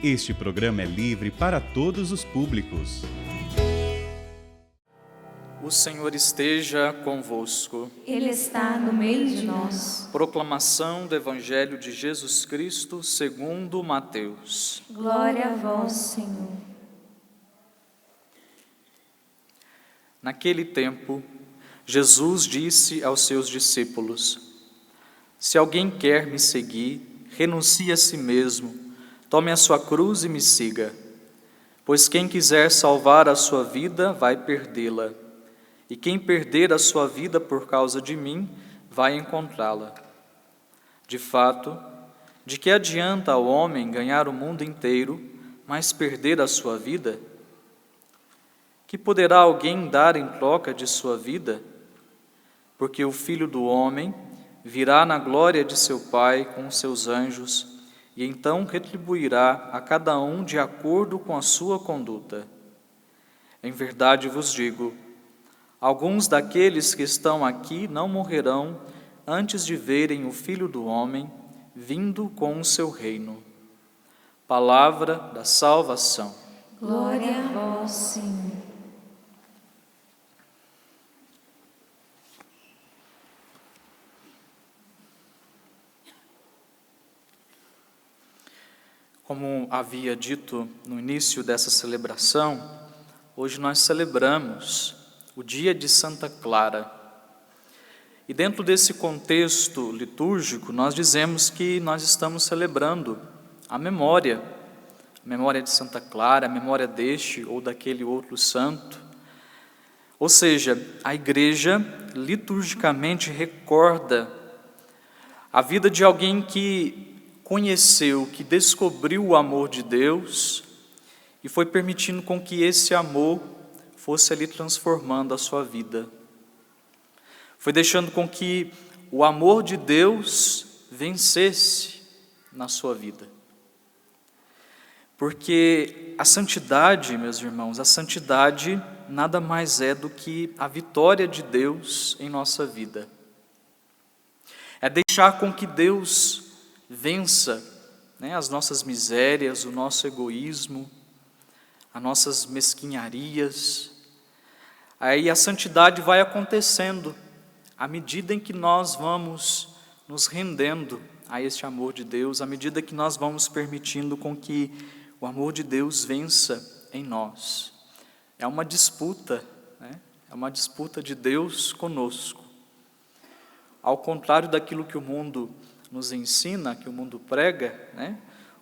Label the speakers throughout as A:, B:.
A: Este programa é livre para todos os públicos.
B: O Senhor esteja convosco.
C: Ele está no meio de nós.
B: Proclamação do Evangelho de Jesus Cristo segundo Mateus.
C: Glória a vós, Senhor.
B: Naquele tempo, Jesus disse aos seus discípulos: Se alguém quer me seguir, renuncie a si mesmo, tome a sua cruz e me siga. Pois quem quiser salvar a sua vida, vai perdê-la. E quem perder a sua vida por causa de mim, vai encontrá-la. De fato, de que adianta ao homem ganhar o mundo inteiro, mas perder a sua vida? Que poderá alguém dar em troca de sua vida? Porque o Filho do Homem virá na glória de seu Pai com os seus anjos, e então retribuirá a cada um de acordo com a sua conduta. Em verdade vos digo, alguns daqueles que estão aqui não morrerão antes de verem o Filho do Homem vindo com o seu reino. Palavra da salvação.
C: Glória a vós, Senhor.
B: Como havia dito no início dessa celebração, hoje nós celebramos o dia de Santa Clara. E dentro desse contexto litúrgico, nós dizemos que nós estamos celebrando a memória de Santa Clara, a memória deste ou daquele outro santo. Ou seja, a Igreja liturgicamente recorda a vida de alguém que conheceu, que descobriu o amor de Deus e foi permitindo com que esse amor fosse ali transformando a sua vida. Foi deixando com que o amor de Deus vencesse na sua vida. Porque a santidade, meus irmãos, a santidade nada mais é do que a vitória de Deus em nossa vida. É deixar com que Deus vença, as nossas misérias, o nosso egoísmo, as nossas mesquinharias. Aí a santidade vai acontecendo à medida em que nós vamos nos rendendo a este amor de Deus, à medida que nós vamos permitindo com que o amor de Deus vença em nós. É uma disputa, É uma disputa de Deus conosco. Ao contrário daquilo que o mundo nos ensina, que o mundo prega,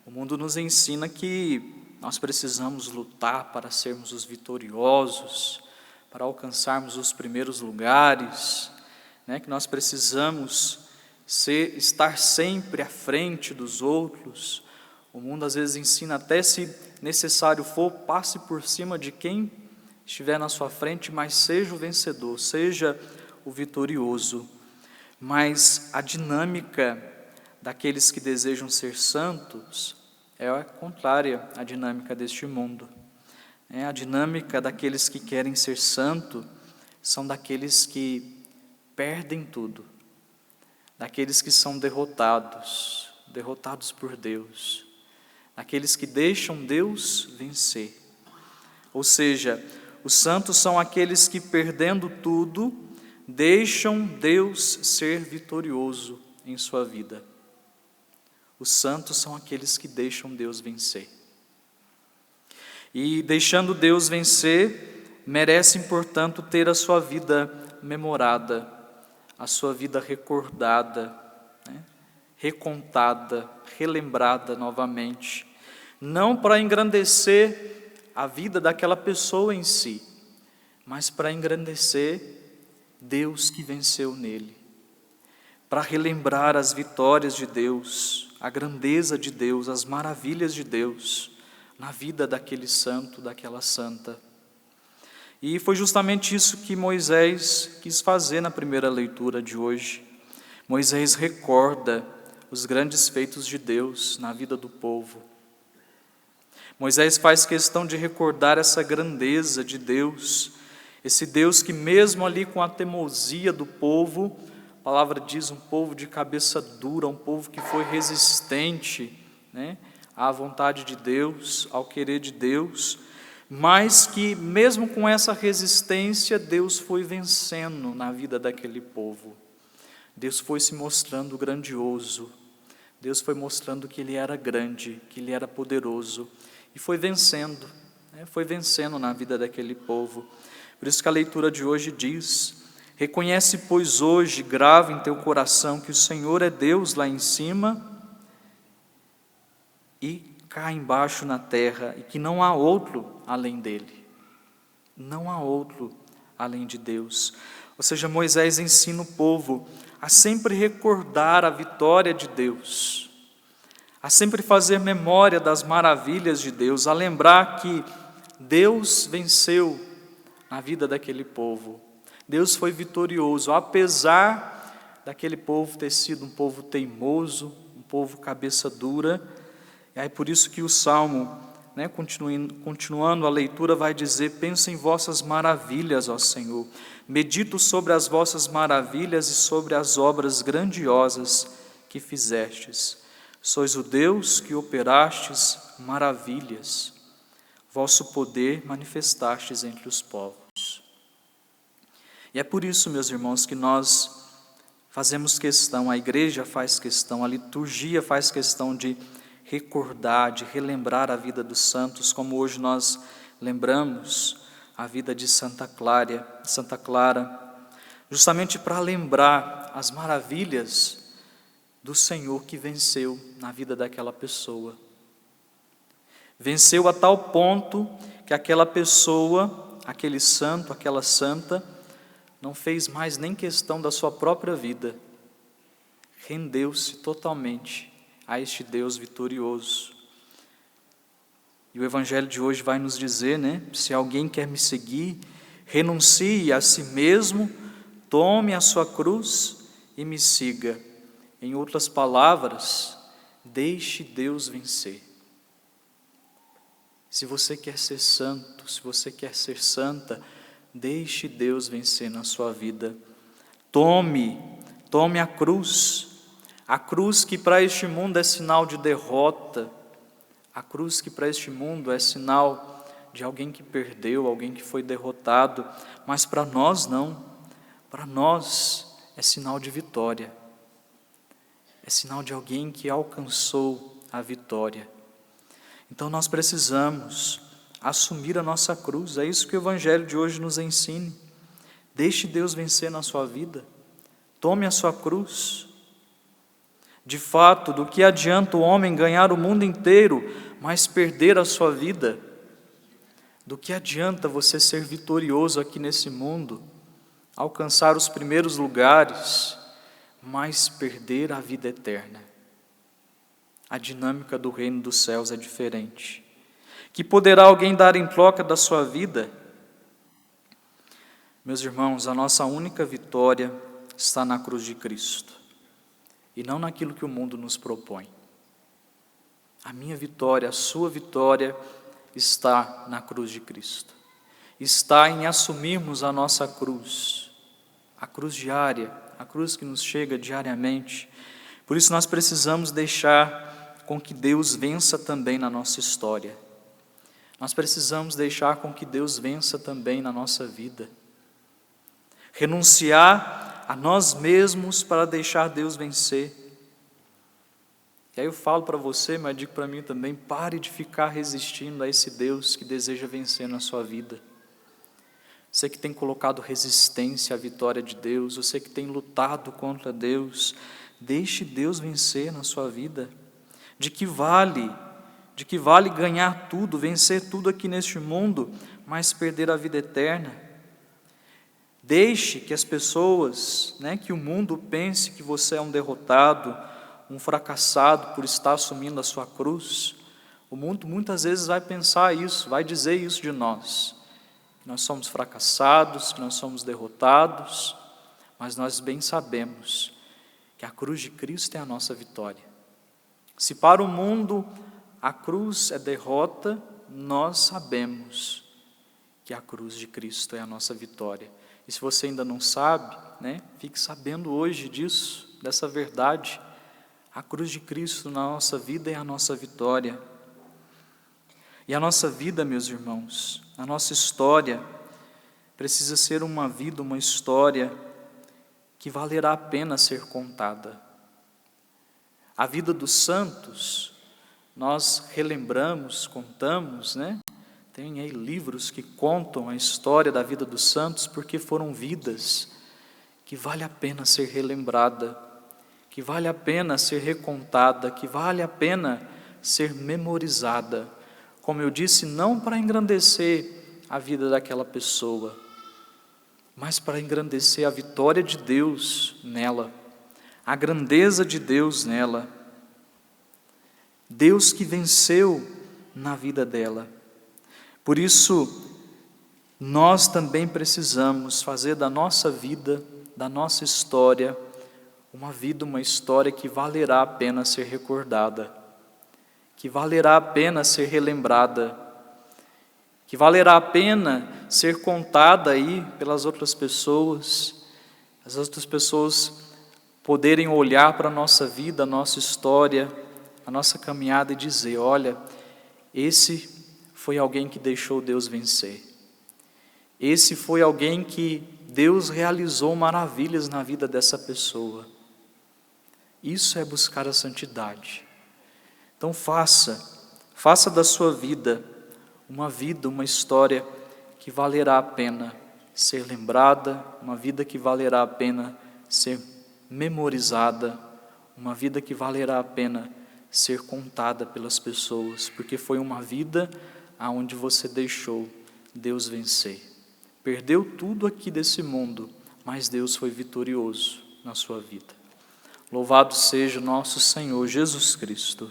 B: O mundo nos ensina que nós precisamos lutar para sermos os vitoriosos, para alcançarmos os primeiros lugares, Que nós precisamos estar sempre à frente dos outros. O mundo às vezes ensina até, se necessário for, passe por cima de quem estiver na sua frente, mas seja o vencedor, seja o vitorioso. Mas a dinâmica daqueles que desejam ser santos é contrária à dinâmica deste mundo. A dinâmica daqueles que querem ser santos são daqueles que perdem tudo, daqueles que são derrotados por Deus, daqueles que deixam Deus vencer. Ou seja, os santos são aqueles que, perdendo tudo, deixam Deus ser vitorioso em sua vida. Os santos são aqueles que deixam Deus vencer. E deixando Deus vencer, merecem, portanto, ter a sua vida memorada, a sua vida recordada, recontada, relembrada novamente. Não para engrandecer a vida daquela pessoa em si, mas para engrandecer Deus que venceu nele. Para relembrar as vitórias de Deus, a grandeza de Deus, as maravilhas de Deus na vida daquele santo, daquela santa. E foi justamente isso que Moisés quis fazer na primeira leitura de hoje. Moisés recorda os grandes feitos de Deus na vida do povo. Moisés faz questão de recordar essa grandeza de Deus, esse Deus que mesmo ali com a teimosia do povo, a palavra diz um povo de cabeça dura, um povo que foi resistente, à vontade de Deus, ao querer de Deus, mas que mesmo com essa resistência, Deus foi vencendo na vida daquele povo. Deus foi se mostrando grandioso, Deus foi mostrando que Ele era grande, que Ele era poderoso, e foi vencendo na vida daquele povo. Por isso que a leitura de hoje diz: reconhece, pois, hoje, grave em teu coração, que o Senhor é Deus lá em cima e cá embaixo na terra, e que não há outro além dele. Não há outro além de Deus. Ou seja, Moisés ensina o povo a sempre recordar a vitória de Deus, a sempre fazer memória das maravilhas de Deus, a lembrar que Deus venceu na vida daquele povo. Deus foi vitorioso, apesar daquele povo ter sido um povo teimoso, um povo cabeça dura. E aí por isso que o Salmo, continuando a leitura, vai dizer: penso em vossas maravilhas, ó Senhor, medito sobre as vossas maravilhas e sobre as obras grandiosas que fizestes. Sois o Deus que operastes maravilhas, vosso poder manifestastes entre os povos. E é por isso, meus irmãos, que nós fazemos questão, a igreja faz questão, a liturgia faz questão de recordar, de relembrar a vida dos santos, como hoje nós lembramos a vida de Santa Clara, justamente para lembrar as maravilhas do Senhor que venceu na vida daquela pessoa. Venceu a tal ponto que aquela pessoa, aquele santo, aquela santa, não fez mais nem questão da sua própria vida, rendeu-se totalmente a este Deus vitorioso. E o Evangelho de hoje vai nos dizer, se alguém quer me seguir, renuncie a si mesmo, tome a sua cruz e me siga. Em outras palavras, deixe Deus vencer. Se você quer ser santo, se você quer ser santa, deixe Deus vencer na sua vida. Tome a cruz que para este mundo é sinal de derrota, a cruz que para este mundo é sinal de alguém que perdeu, alguém que foi derrotado, mas para nós não, para nós é sinal de vitória, é sinal de alguém que alcançou a vitória. Então nós precisamos assumir a nossa cruz, é isso que o Evangelho de hoje nos ensina. Deixe Deus vencer na sua vida, tome a sua cruz. De fato, do que adianta o homem ganhar o mundo inteiro, mas perder a sua vida? Do que adianta você ser vitorioso aqui nesse mundo, alcançar os primeiros lugares, mas perder a vida eterna? A dinâmica do reino dos céus é diferente. Que poderá alguém dar em troca da sua vida? Meus irmãos, a nossa única vitória está na cruz de Cristo, e não naquilo que o mundo nos propõe. A minha vitória, a sua vitória está na cruz de Cristo. Está em assumirmos a nossa cruz, a cruz diária, a cruz que nos chega diariamente. Por isso nós precisamos deixar com que Deus vença também na nossa história. Nós precisamos deixar com que Deus vença também na nossa vida. Renunciar a nós mesmos para deixar Deus vencer. E aí eu falo para você, mas digo para mim também: pare de ficar resistindo a esse Deus que deseja vencer na sua vida. Você que tem colocado resistência à vitória de Deus, você que tem lutado contra Deus, deixe Deus vencer na sua vida. De que vale ganhar tudo, vencer tudo aqui neste mundo, mas perder a vida eterna? Deixe que as pessoas, que o mundo pense que você é um derrotado, um fracassado por estar assumindo a sua cruz. O mundo muitas vezes vai pensar isso, vai dizer isso de nós, que nós somos fracassados, que nós somos derrotados, mas nós bem sabemos que a cruz de Cristo é a nossa vitória. Se para o mundo a cruz é derrota, nós sabemos que a cruz de Cristo é a nossa vitória. E se você ainda não sabe, fique sabendo hoje disso, dessa verdade. A cruz de Cristo na nossa vida é a nossa vitória. E a nossa vida, meus irmãos, a nossa história, precisa ser uma vida, uma história que valerá a pena ser contada. A vida dos santos, nós relembramos, contamos, né? Tem aí livros que contam a história da vida dos santos, porque foram vidas que vale a pena ser relembrada, que vale a pena ser recontada, que vale a pena ser memorizada. Como eu disse, não para engrandecer a vida daquela pessoa, mas para engrandecer a vitória de Deus nela, a grandeza de Deus nela. Deus que venceu na vida dela. Por isso, nós também precisamos fazer da nossa vida, da nossa história, uma vida, uma história que valerá a pena ser recordada, que valerá a pena ser relembrada, que valerá a pena ser contada aí pelas outras pessoas, as outras pessoas poderem olhar para a nossa vida, a nossa história, a nossa caminhada e dizer: olha, esse foi alguém que deixou Deus vencer. Esse foi alguém que Deus realizou maravilhas na vida dessa pessoa. Isso é buscar a santidade. Então faça da sua vida, uma história que valerá a pena ser lembrada, uma vida que valerá a pena ser memorizada, uma vida que valerá a pena ser contada pelas pessoas, porque foi uma vida aonde você deixou Deus vencer. Perdeu tudo aqui desse mundo, mas Deus foi vitorioso na sua vida. Louvado seja o nosso Senhor Jesus Cristo.